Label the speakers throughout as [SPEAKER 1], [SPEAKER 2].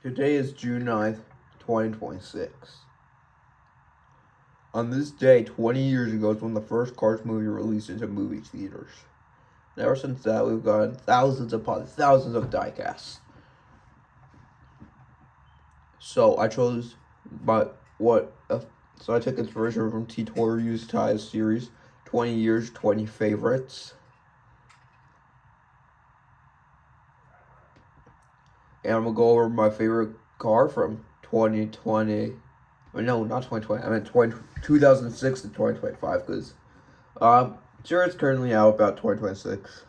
[SPEAKER 1] Today is June 9th, 2026. On this day, 20 years ago, is when the first Cars movie released into movie theaters. And ever since that, we've gotten thousands upon thousands of diecasts. So I chose so I took inspiration from T-Toriu's Ties series, 20 years, 20 favorites. And I'm gonna go over my favorite car from 2020. No, not 2020. I meant 2006 to 2025 because sure it's currently out about 2026.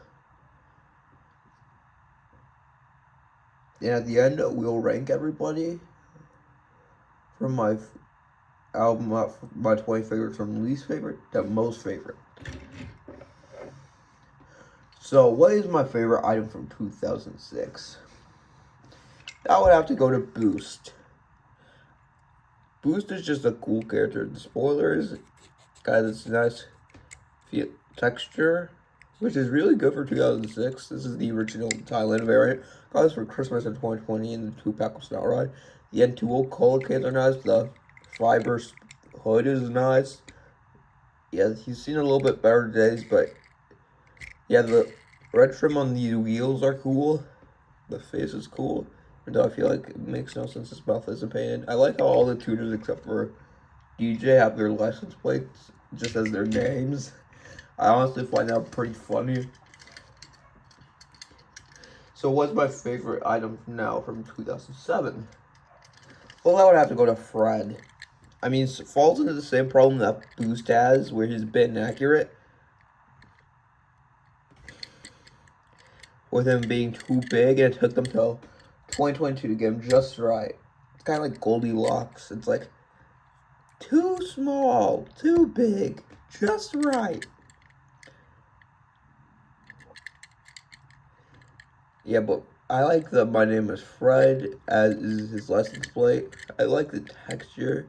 [SPEAKER 1] And at the end, we'll rank everybody from my album, my 20 favorites from least favorite to most favorite. So, what is my favorite item from 2006? That would have to go to Boost. Boost is just a cool character. The spoilers got this nice texture, which is really good for 2006. This is the original Thailand variant. Got this for Christmas in 2020 in the 2-pack of Snout Ride. The N2O color kits are nice. The fiber hood is nice. Yeah, he's seen a little bit better days, but yeah, the red trim on these wheels are cool. The face is cool. And I feel like it makes no sense his mouth isn't painted. I like how all the tuners except for DJ have their license plates just as their names. I honestly find that pretty funny. So what's my favorite item now from 2007? Well, I would have to go to Fred. I mean, it falls into the same problem that Boost has, where he's a bit inaccurate. With him being too big, and it took them till 2022 to get him just right. It's kind of like Goldilocks. It's like, too small, too big, just right. Yeah, but I like the My Name is Fred as his license plate. I like the texture.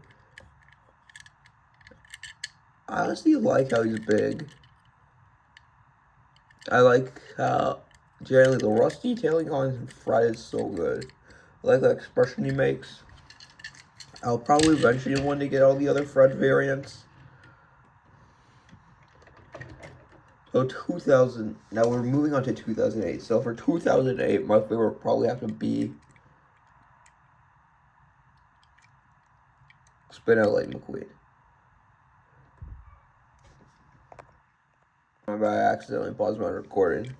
[SPEAKER 1] I honestly like how he's big. I like how generally the rust detailing on Fred is so good. I like the expression he makes. I'll probably eventually want to get all the other Fred variants. So 2000, now we're moving on to 2008. So for 2008, my favorite would probably have to be Spin Out Lightning McQueen. I accidentally paused my recording.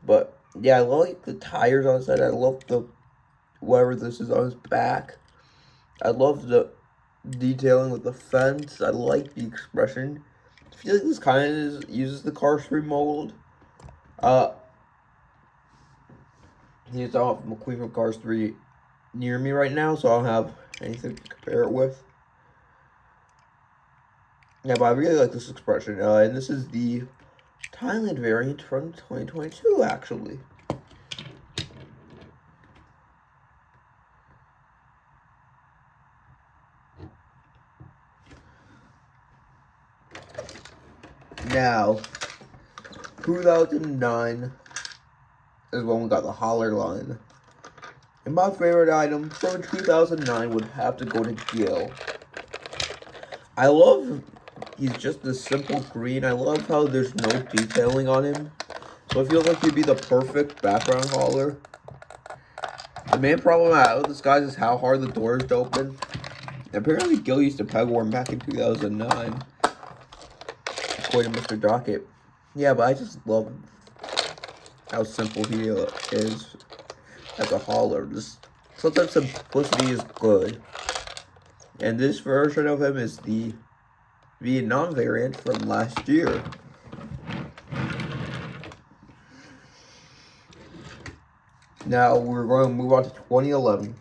[SPEAKER 1] But yeah, I like the tires on the side. I love the whatever this is on his back. I love the detailing with the fence. I like the expression. I feel like this kind of uses the Cars 3 mold. He's off McQueen from Cars 3 near me right now, so I don't have anything to compare it with. Yeah, but I really like this expression. And this is the Thailand variant from 2022, actually. Now, 2009 is when we got the Holler line. And my favorite item from 2009 would have to go to Gil. I love he's just a simple green. I love how there's no detailing on him. So I feel like he'd be the perfect background hauler. The main problem out this guy is how hard the door is to open. Apparently Gil used to peg warm back in 2009. According to Mr. Docket. Yeah, but I just love how simple he is as a hauler. Just sometimes simplicity is good. And this version of him is the Vietnam variant from last year. Now we're going to move on to 2011.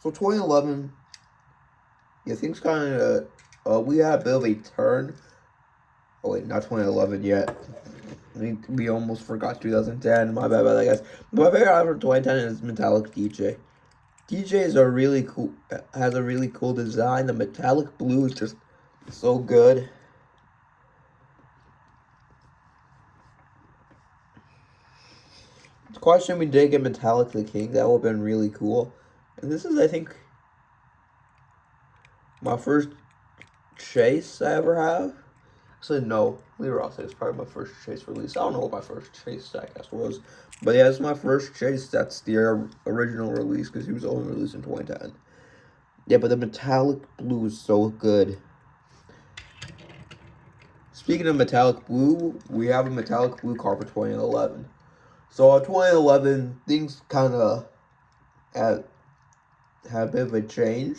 [SPEAKER 1] So 2011, yeah, things kind of, we had a bit of a turn. Oh wait, not 2011 yet. I think we almost forgot 2010. My bad, I guess. My favorite item for 2010 is Metallic DJ. DJ is has a really cool design. The metallic blue is just so good. Question, we did get Metallic the King. That would have been really cool. And this is, I think, my first chase I ever have. Actually, no. Lee Ross is probably my first chase release. I don't know what my first chase diecast was. But yeah, it's my first chase. That's the original release because he was only released in 2010. Yeah, but the metallic blue is so good. Speaking of metallic blue, we have a metallic blue card for 2011. So in 2011, things kind of had a bit of a change.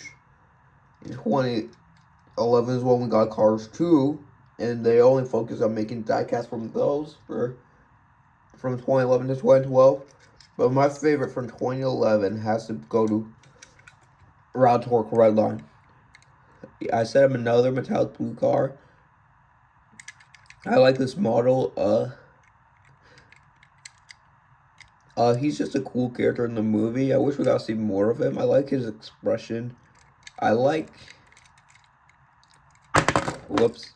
[SPEAKER 1] In 2011 is when we got Cars 2, and they only focused on making diecasts from those from 2011 to 2012. But my favorite from 2011 has to go to Rod Torque Redline. I set up another metallic blue car. I like this model. He's just a cool character in the movie. I wish we got to see more of him. I like his expression. I like... Whoops.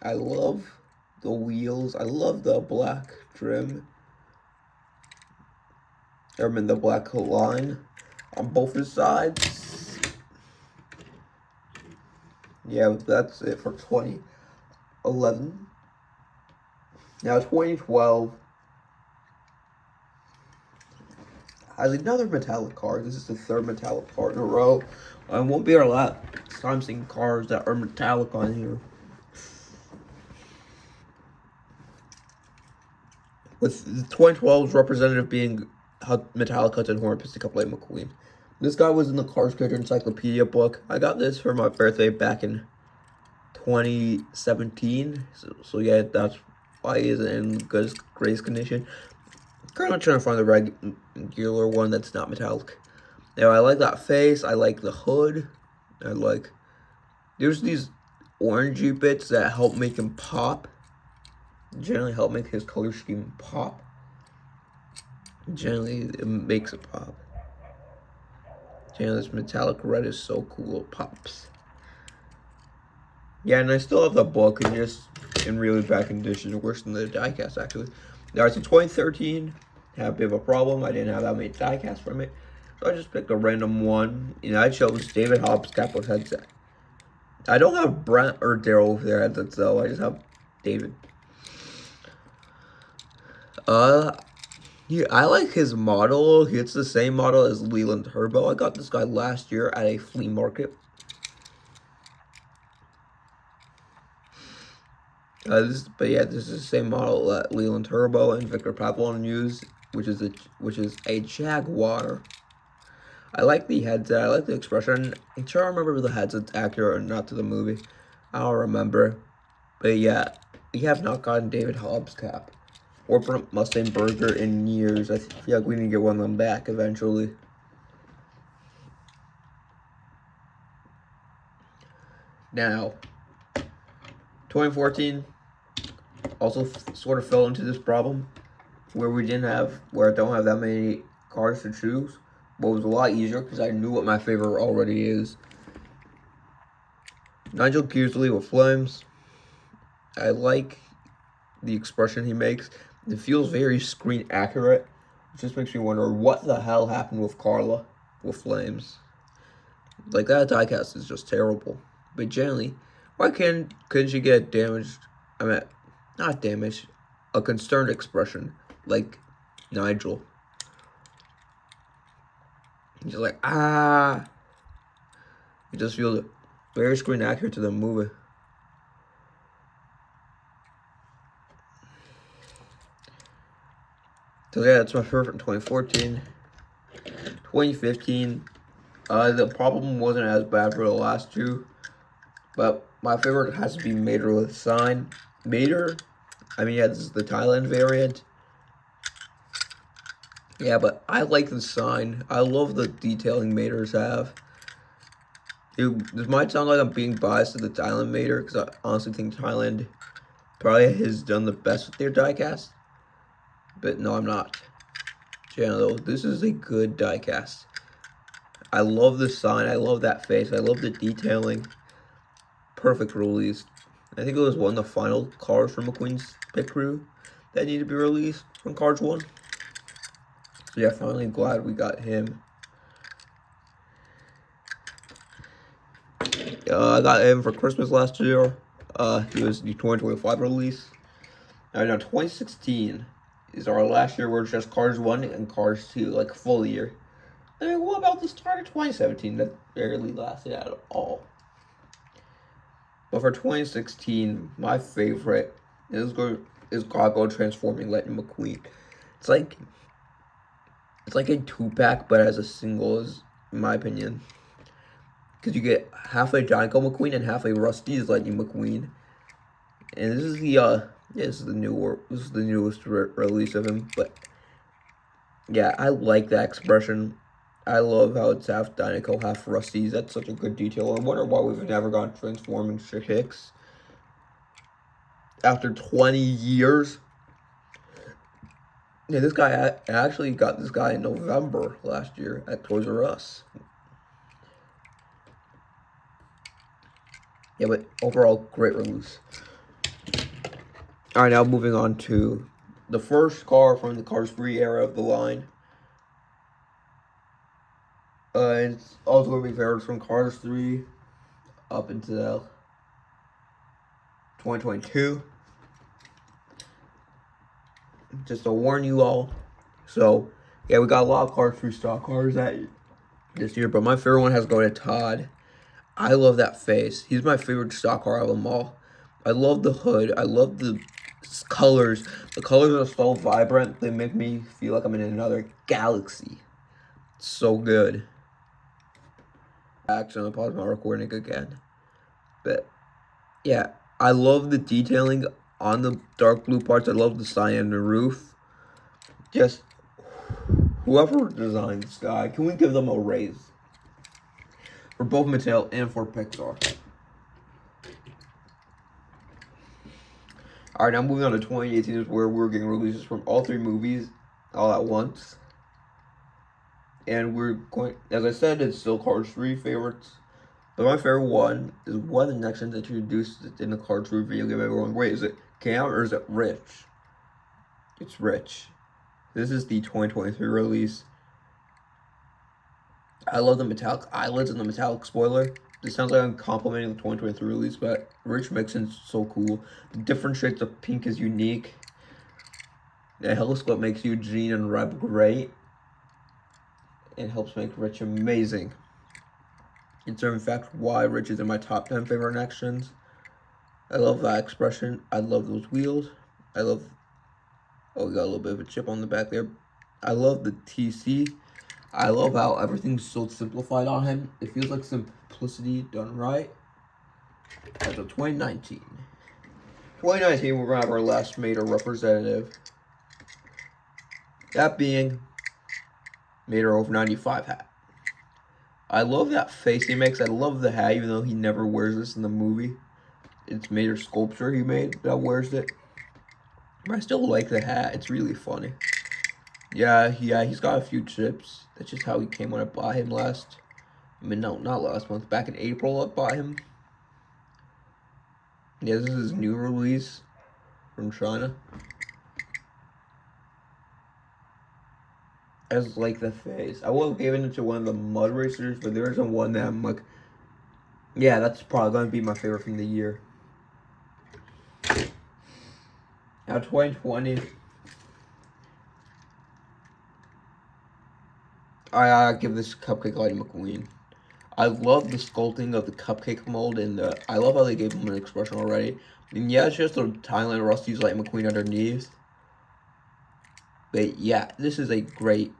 [SPEAKER 1] I love the wheels. I love the black trim. I mean, the black line on both his sides. Yeah, that's it for 2011. Now, 2012 has another metallic card. This is the third metallic card in a row. It won't be our last time seeing cards that are metallic on here. With 2012's representative being Metallic Hudson Horn Piston Cup Lightning McQueen. This guy was in the Cars Character Encyclopedia book. I got this for my birthday back in 2017. So yeah, that's why he isn't in good greatest condition. Currently trying to find the regular one that's not metallic. Now I like that face. I like the hood. I like... There's these orangey bits that help make him pop. Generally help make his color scheme pop. Generally it makes it pop. Generally this metallic red is so cool, it pops. Yeah, and I still have the book, and just in really bad condition, worse than the diecast actually. Alright, so 2013 had a bit of a problem. I didn't have that many diecasts from it, so I just picked a random one. And I chose David Hobbs Capo's headset. I don't have Brent or Daryl with their headsets though. I just have David. Yeah, I like his model. It's the same model as Leland Turbo. I got this guy last year at a flea market. But yeah, this is the same model that Leland Turbo and Victor Pavlon used, which is a Jaguar. I like the headset. I like the expression. I'm trying to remember if the headset's accurate or not to the movie. I don't remember. But yeah, we have not gotten David Hobbs cap or Brent Mustang Burger in years. I feel like we need to get one of them back eventually. Now, 2014 also sort of fell into this problem where I don't have that many cars to choose. But it was a lot easier because I knew what my favorite already is. Nigel Kearsley with Flames. I like the expression he makes. It feels very screen accurate. It just makes me wonder what the hell happened with Carla with Flames. Like, that diecast is just terrible. But generally, why couldn't she get damaged? I mean, not damaged, a concerned expression like Nigel. He's just like, ah. It just feels very screen accurate to the movie. So yeah, that's my favorite in 2014. 2015, the problem wasn't as bad for the last two, but my favorite has to be Mater with Sign. Mater, I mean, yeah, this is the Thailand variant. Yeah, but I like the sign. I love the detailing Maters have. This might sound like I'm being biased to the Thailand Mater, because I honestly think Thailand probably has done the best with their diecast. But no, I'm not. Yeah, though, this is a good diecast. I love the sign. I love that face. I love the detailing. Perfect release. I think it was one of the final cars from McQueen's pit crew that need to be released from Cars 1. Yeah, finally glad we got him. I got him for Christmas last year. He was the 2025 release. Now 2016 is our last year where it's just Cars 1 and Cars 2, like full year. I mean, what about the start of 2017? That barely lasted at all. But for 2016, my favorite is Gaga transforming Lightning McQueen. It's like a 2-pack, but as a single, is in my opinion. Because you get half a Dinoco McQueen and half a Rusty's Lightning McQueen. And this is the newest release of him. But yeah, I like that expression. I love how it's half Dinoco, half Rusty's. That's such a good detail. I wonder why we've never gotten transforming Hicks after 20 years. Yeah, this guy, I actually got this guy in November last year at Toys R Us. Yeah, but overall, great release. Alright, now moving on to the first car from the Cars 3 era of the line. It's also going to be favorites from Cars 3 up until 2022. Just to warn you all. So, yeah, we got a lot of Cars 3 stock cars this year, but my favorite one has to go to Todd. I love that face. He's my favorite stock car of them all. I love the hood. I love the colors. The colors are so vibrant. They make me feel like I'm in another galaxy. It's so good. Actually, I'm pause my recording again. But, yeah, I love the detailing on the dark blue parts. I love the cyan and the roof. Just, whoever designed this guy, can we give them a raise? For both Mattel and for Pixar. Alright, now moving on to 2018 is where we're getting releases from all 3 movies all at once. And we're going, as I said, it's still Cars 3 favorites. But my favorite one is one of the next ones introduced in the Cars 3 video game. Everyone, wait, is it Cam or is it Rich? It's Rich. This is the 2023 release. I love the metallic eyelids and the metallic spoiler. It sounds like I'm complimenting the 2023 release, but Rich Mixon's so cool. The different shades of pink is unique. The Heloscope makes Eugene and Reb great. It helps make Rich amazing. It's in fact why Rich is in my top 10 favorite actions. I love that expression. I love those wheels. I love... Oh, we got a little bit of a chip on the back there. I love the TC. I love how everything's so simplified on him. It feels like simplicity done right. As of 2019. 2019, we're going to have our last Mater representative. That being Mater over 95 hat. I love that face he makes. I love the hat, even though he never wears this in the movie. It's Mater's sculpture he made that wears it. But I still like the hat. It's really funny. Yeah, he's got a few chips. That's just how he came when I bought him last. I mean, no, not last month. Back in April, I bought him. Yeah, this is his new release from China. I just like the face. I would have given it to one of the mud racers, but there isn't one that I'm like, yeah, that's probably going to be my favorite from the year. Now, 2020. I give this Cupcake Lightning McQueen. I love the sculpting of the cupcake mold, and I love how they gave him an expression already. And yeah, it's just a Thailand Rusty's Lightning McQueen underneath. But yeah, this is a great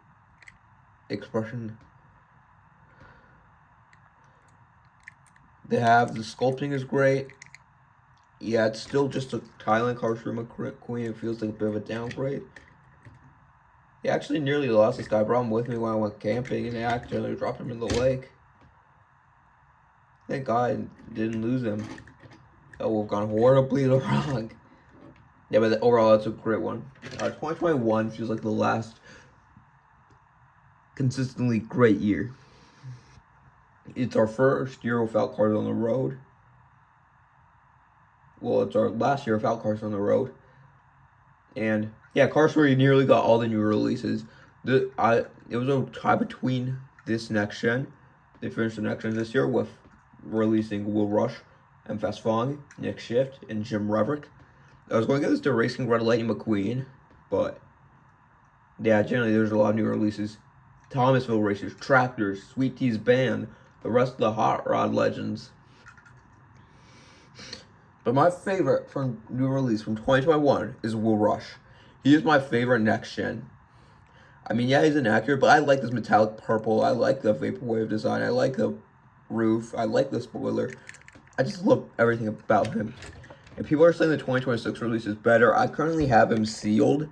[SPEAKER 1] expression. The sculpting is great. Yeah, it's still just a Thailand Cars 3 McQueen. It feels like a bit of a downgrade. He actually nearly lost this guy. I brought him with me when I went camping, and I accidentally dropped him in the lake. Thank God I didn't lose him. That would have gone horribly wrong. Yeah, but overall, that's a great one. 2021 feels like the last consistently great year. It's our first year without cars on the road. Well, it's our last year without cars on the road. And yeah, Cars 3 nearly got all the new releases. It was a tie between this next gen. They finished the next gen this year with releasing Will Rush and Fast Fong, Nick Shift, and Jim Reverick. I was going to get this to Racing Red Lightning McQueen, but yeah, generally there's a lot of new releases. Thomasville Racers, Tractors, Sweet Tea's Band, the rest of the Hot Rod Legends. But my favorite from new release from 2021 is Will Rush. He is my favorite next gen. I mean, yeah, he's inaccurate, but I like this metallic purple. I like the vaporwave design. I like the roof. I like the spoiler. I just love everything about him. And people are saying the 2026 release is better. I currently have him sealed.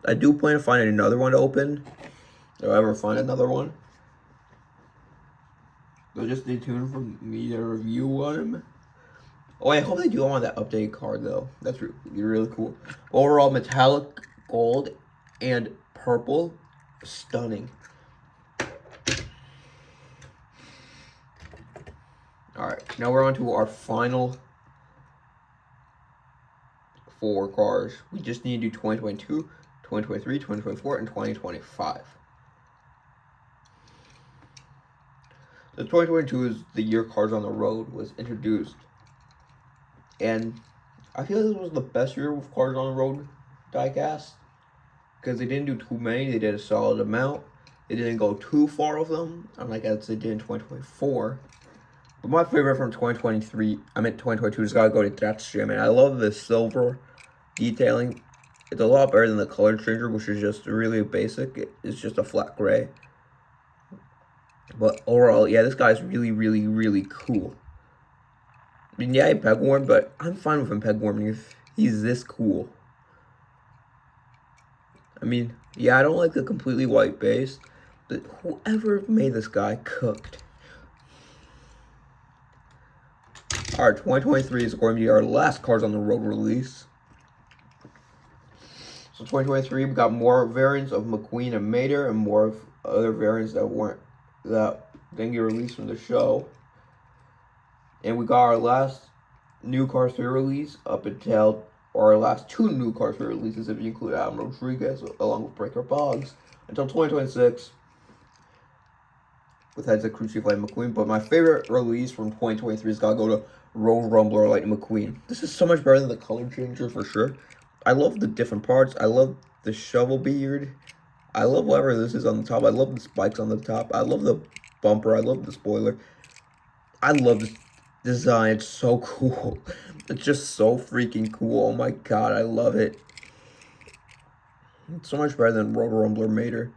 [SPEAKER 1] I do plan to find another one to open. If I ever find another one. So just stay tuned for me to review on him. Oh, I hope they do want that updated card, though. That's really cool. Overall, metallic gold and purple. Stunning. Alright, now we're on to our final 4 cars. We just need to do 2022, 2023, 2024, and 2025. The 2022 is the year Cars on the Road was introduced. And I feel like this was the best year with Cars on the Road diecast. Because they didn't do too many, they did a solid amount. They didn't go too far with them, unlike as they did in 2024. But my favorite from 2022 just gotta go to That's Jim. And I love the silver detailing. It's a lot better than the color changer, which is just really basic. It's just a flat gray. But overall, yeah, this guy's really, really, really cool. I mean, yeah, he peg warmed, but I'm fine with him peg warming if he's this cool. I mean, yeah, I don't like the completely white base, but whoever made this guy cooked. Alright, 2023 is going to be our last Cars on the Road release. So 2023, we got more variants of McQueen and Mater, and more of other variants that didn't get released from the show. And we got our last new Cars 3 release up until, or our last 2 new Cars 3 releases if you include Adam Rodriguez along with Breaker Boggs, until 2026 with heads of Crew Chief Lightning McQueen. But my favorite release from 2023 is gotta go to Road Rumbler Lightning McQueen. This is so much better than the color changer for sure. I love the different parts. I love the shovel beard. I love whatever this is on the top. I love the spikes on the top. I love the bumper. I love the spoiler. I love this design. It's so cool. It's just so freaking cool. Oh my god, I love it. It's so much better than Road Rumbler Mater.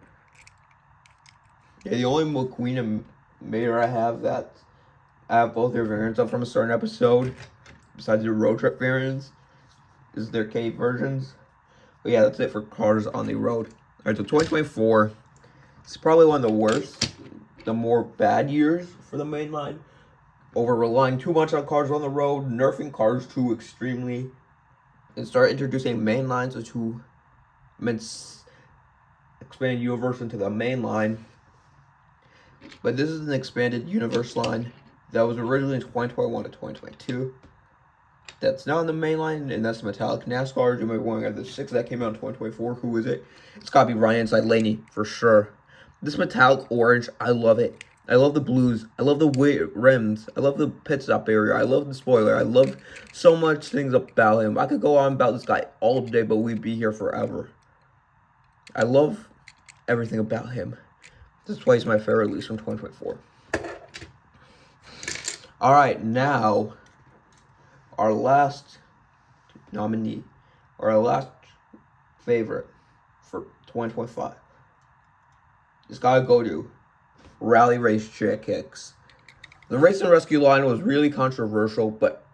[SPEAKER 1] Yeah, the only McQueen and Mater I have both their variants up from a certain episode, besides the road trip variants, is their cave versions. But yeah, that's it for Cars on the Road. Alright, so 2024 is probably one of the worst, the more bad years for the main line. Over relying too much on Cars on the Road, nerfing Cars too extremely, and start introducing main lines to expand universe into the main line. But this is an expanded universe line that was originally in 2021 to 2022. That's now in the main line, and that's the Metallic NASCAR. You might be wondering, the 6 that came out in 2024, who is it? It's gotta be Ryan Inside Laney, for sure. This metallic orange, I love it. I love the blues. I love the rims. I love the pit stop area. I love the spoiler. I love so much things about him. I could go on about this guy all day, but we'd be here forever. I love everything about him. This is why he's my favorite release from 2024. Alright, now our last nominee, or our last favorite for 2025. It's gotta go to Rally Race Chick Hicks. The Race and Rescue line was really controversial, but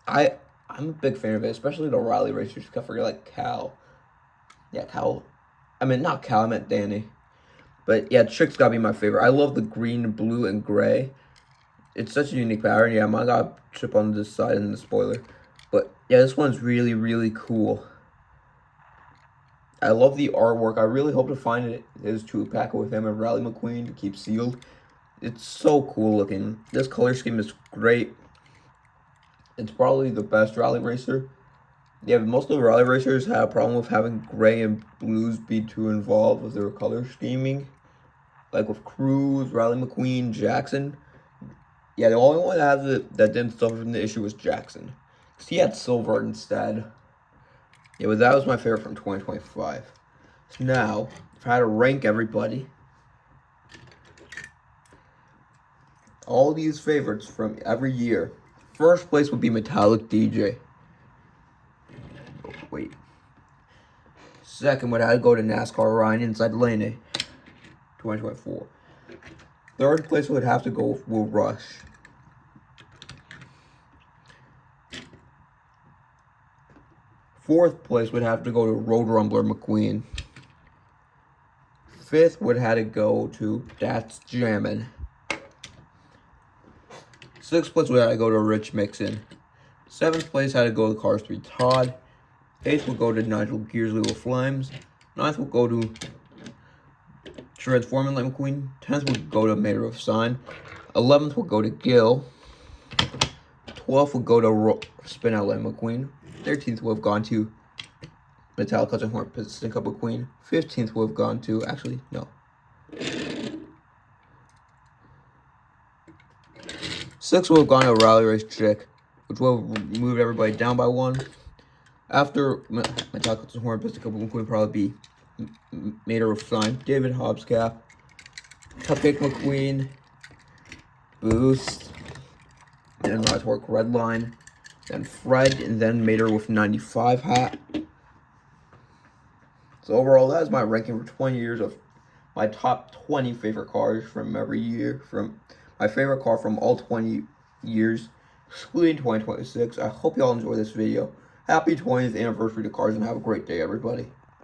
[SPEAKER 1] I'm a big fan of it, especially the Rally Racers. I forget, like Cal. Yeah, Cal. I mean, not Cal, I meant Danny. But yeah, Chick's gotta be my favorite. I love the green, blue, and gray. It's such a unique pattern. Yeah, mine got a chip on this side and the spoiler. But yeah, this one's really, really cool. I love the artwork. I really hope to find his 2-pack with him and Rally McQueen to keep sealed. It's so cool looking. This color scheme is great. It's probably the best rally racer Yeah, but most of the rally racers had a problem with having gray and blues be too involved with their color scheming. Like with Cruz, Riley McQueen, Jackson. Yeah, the only one that didn't suffer from the issue was Jackson. Because he had silver instead. Yeah, but that was my favorite from 2025. So now, if I had to rank everybody, all these favorites from every year, first place would be Metallic DJ. Oh, wait. Second would have to go to NASCAR Ryan Inside Lane, 2024. Third place would have to go with Will Rush. Fourth place would have to go to Road Rumbler McQueen. Fifth would have to go to That's Jammin'. Sixth place would have to go to Rich Mixon. Seventh place had to go to Cars 3 Todd. Eighth would go to Nigel Gearsley with Flames. Ninth would go to Transforming Light McQueen. 10th would go to Mayor of Sign. 11th would go to Gil. 12th would go to Spin Out Light McQueen. 13th would have gone to Metallic Cousin Horn Piston Cup McQueen. 15th would have gone to, actually, no. 6th would have gone to Rally Race Chick, which would have moved everybody down by one. After Metallic Cousin Horn Piston Cup McQueen would probably be Mater of Sign, David Hobbscap, Cupcake McQueen, Boost, and Rise Work Redline, then Fred, and then Mater with 95 hat. So overall, that is my ranking for 20 years of my top 20 favorite cars from every year. From my favorite car from all 20 years, excluding 2026. I hope you all enjoy this video. Happy 20th anniversary to Cars, and have a great day, everybody.